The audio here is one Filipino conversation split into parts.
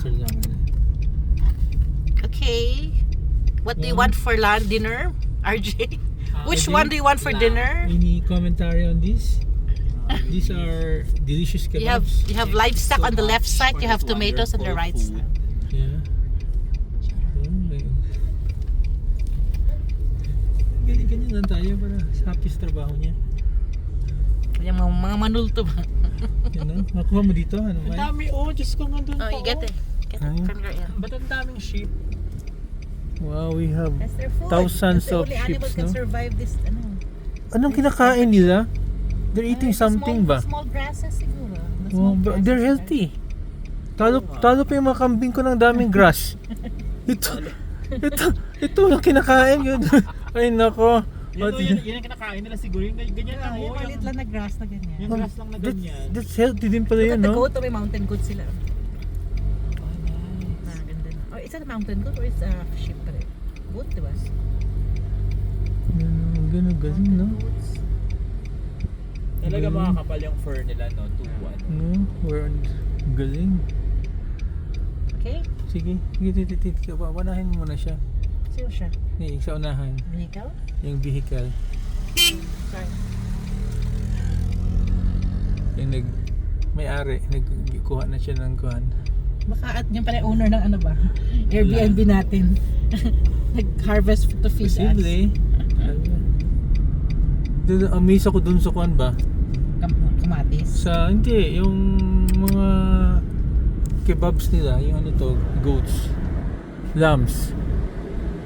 Pasal lang. Okay. What do you want for dinner, RJ? Which RJ? one do you want for dinner? Any commentary on this? These are delicious kebabs. You have livestock on the left side. You have tomatoes on the right side. Yeah. Ganyan lang tayo para happy sa trabaho niya. Yung mga manulto ba? Yan lang. Makuha mo dito. Ano Ang ba? dami, Diyos ko nga doon Oh, you get it. Get it Ah. from your end. Ba't ang daming sheep? Wow, we have That's their food. thousands That's the of only animal sheep, can no? survive this. Anong kinakain nila? They're eating something ba? Small grasses siguro. The Oh, small grasses they're are- healthy. Talo pa yung mga kambing ko ng daming grass. Ito lang kinakain yun. Ay nako. Yun ang kinakain nila siguro. Yung ganyan lang. Yung maliit lang na grass na ganyan. Yung grass lang na ganyan. That's healthy din pala Look yun, at the no? goat, may mountain goat sila. Ganda na. Oh, is that a mountain goat or is a sheep pa rin? Goat, diba? Ganun, no? Goats. Talaga makakapal yung fur nila, no? No, we're on galing. Okay. Sige, panahin mo muna siya. Sino siya? Sa unahan, Vehicle? yung vehicle. Sorry. Yung may-ari, nagkuha na siya ng kuhan. Baka at yung pala owner ng ano ba? Airbnb natin. Nag-harvest to feed us. Posible. Amaze ako dun sa kuhan ba? Kamatis. Hindi, yung mga kebabs nila, yung ano to, goats, lambs.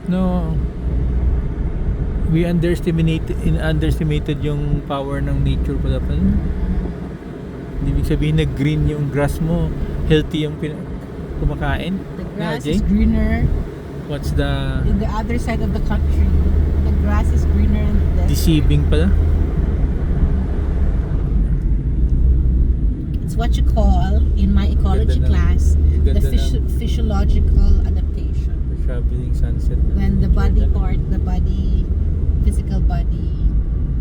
No, we underestimated yung power ng nature pala pa. Ibig sabihin na green yung grass mo, healthy yung kumakain. The grass Yeah, Jay? is greener What's the in the other side of the country. The grass is greener in the desert. deceiving pala? It's what you call, in my ecology Ganda ng- class, the ganda ng- physiological adaptation. Traveling sunset. When the body part, the body, physical body